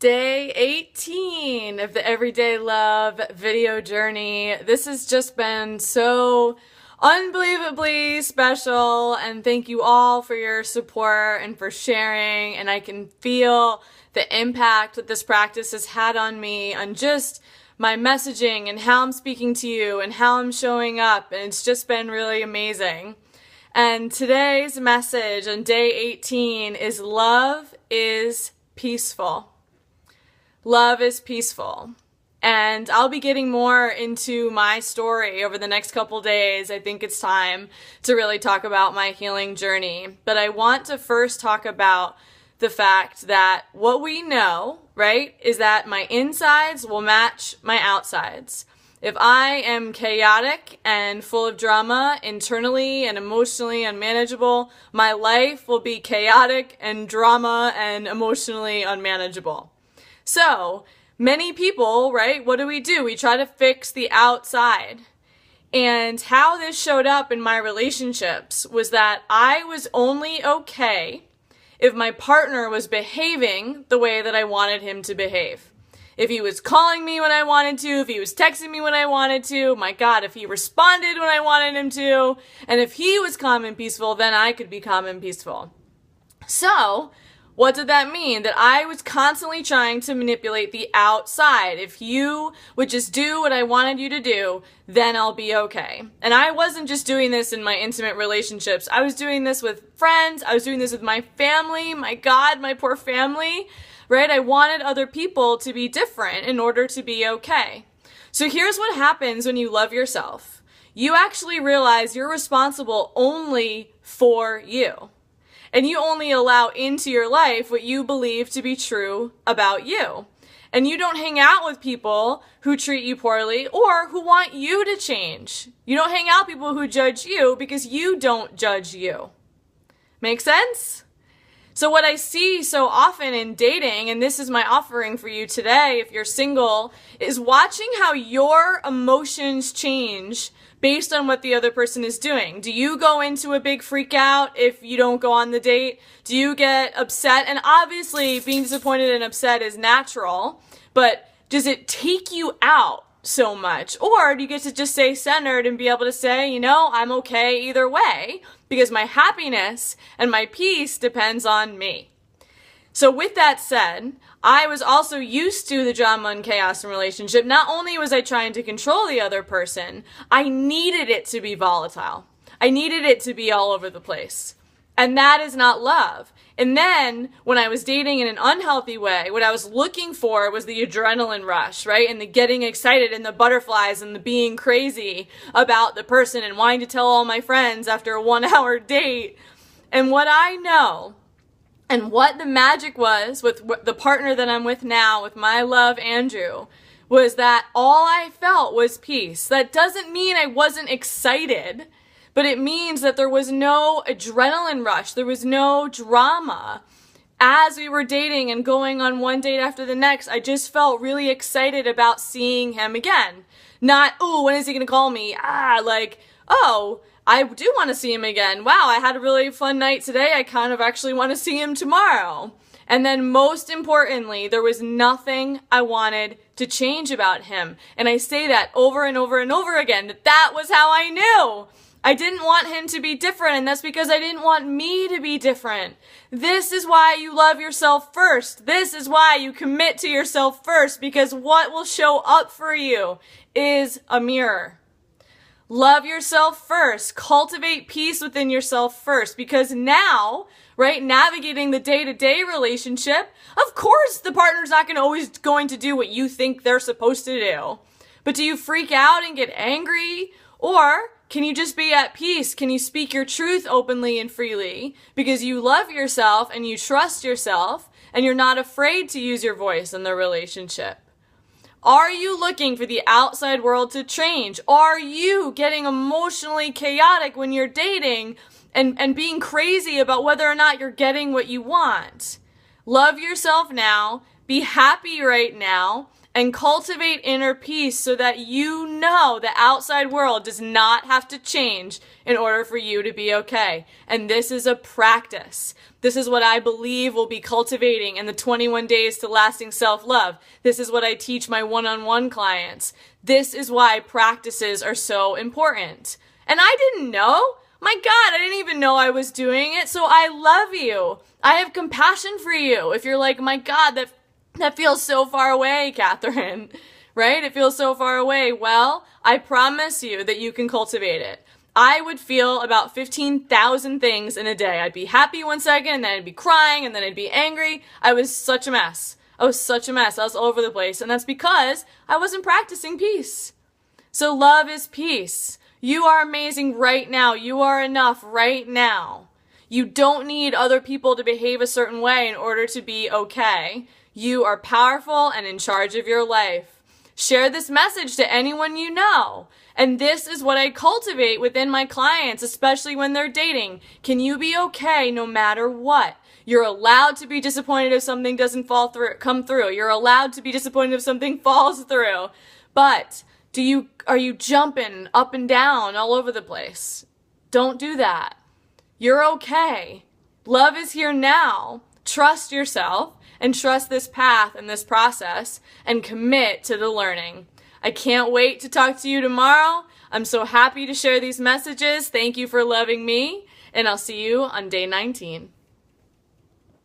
Day 18 of the Everyday Love video journey. This has just been so unbelievably special, and thank you all for your support and for sharing. And I can feel the impact that this practice has had on me, on just my messaging and how I'm speaking to you and how I'm showing up, and it's just been really amazing. And today's message on day 18 is love is peaceful. Love is peaceful. And I'll be getting more into my story over the next couple days. I think it's time to really talk about my healing journey. But I want to first talk about the fact that what we know, right, is that my insides will match my outsides. If I am chaotic and full of drama internally and emotionally unmanageable, my life will be chaotic and drama and emotionally unmanageable. So, many people, right, what do? We try to fix the outside. And how this showed up in my relationships was that I was only okay if my partner was behaving the way that I wanted him to behave. If he was calling me when I wanted to, if he was texting me when I wanted to, my God, if he responded when I wanted him to, and if he was calm and peaceful, then I could be calm and peaceful. So, what did that mean? That I was constantly trying to manipulate the outside. If you would just do what I wanted you to do, then I'll be okay. And I wasn't just doing this in my intimate relationships. I was doing this with friends. I was doing this with my family. My God, my poor family, right? I wanted other people to be different in order to be okay. So here's what happens when you love yourself. You actually realize you're responsible only for you. And you only allow into your life what you believe to be true about you. And you don't hang out with people who treat you poorly or who want you to change. You don't hang out with people who judge you because you don't judge you. Make sense? So what I see so often in dating, and this is my offering for you today if you're single, is watching how your emotions change based on what the other person is doing. Do you go into a big freak out if you don't go on the date? Do you get upset? And obviously being disappointed and upset is natural, but does it take you out so much? Or do you get to just stay centered and be able to say, you know, I'm okay either way because my happiness and my peace depends on me. So with that said, I was also used to the drama and chaos in relationship. Not only was I trying to control the other person, I needed it to be volatile. I needed it to be all over the place. And that is not love. And then when I was dating in an unhealthy way, what I was looking for was the adrenaline rush, right? And the getting excited and the butterflies and the being crazy about the person and wanting to tell all my friends after a 1-hour date. And what I know, and what the magic was with the partner that I'm with now, with my love, Andrew, was that all I felt was peace. That doesn't mean I wasn't excited, but it means that there was no adrenaline rush. There was no drama. As we were dating and going on one date after the next, I just felt really excited about seeing him again. Not, oh, when is he going to call me? Oh, I do want to see him again. Wow, I had a really fun night today. I kind of actually want to see him tomorrow. And then most importantly, there was nothing I wanted to change about him. And I say that over and over and over again, that was how I knew. I didn't want him to be different, and that's because I didn't want me to be different. This is why you love yourself first. This is why you commit to yourself first, because what will show up for you is a mirror. Love yourself first. Cultivate peace within yourself first. Because now, right, navigating the day-to-day relationship, of course the partner's not always going to do what you think they're supposed to do. But do you freak out and get angry? Or can you just be at peace? Can you speak your truth openly and freely? Because you love yourself and you trust yourself and you're not afraid to use your voice in the relationship. Are you looking for the outside world to change? Are you getting emotionally chaotic when you're dating and being crazy about whether or not you're getting what you want? Love yourself now, be happy right now, and cultivate inner peace so that you know the outside world does not have to change in order for you to be okay. And this is a practice. This is what I believe will be cultivating in the 21 days to lasting self-love. This is what I teach my one-on-one clients. This is why practices are so important. And I didn't know. My God, I didn't even know I was doing it. So I love you. I have compassion for you. If you're like, my God, that feels so far away, Catherine, right? It feels so far away. Well, I promise you that you can cultivate it. I would feel about 15,000 things in a day. I'd be happy one second, and then I'd be crying, and then I'd be angry. I was such a mess. I was all over the place. And that's because I wasn't practicing peace. So love is peace. You are amazing right now. You are enough right now. You don't need other people to behave a certain way in order to be okay. You are powerful and in charge of your life. Share this message to anyone you know. And this is what I cultivate within my clients, especially when they're dating. Can you be okay no matter what? You're allowed to be disappointed if something doesn't come through. You're allowed to be disappointed if something falls through. But are you jumping up and down all over the place? Don't do that. You're okay. Love is here now. Trust yourself and trust this path and this process and commit to the learning. I can't wait to talk to you tomorrow. I'm so happy to share these messages. Thank you for loving me, and I'll see you on day 19.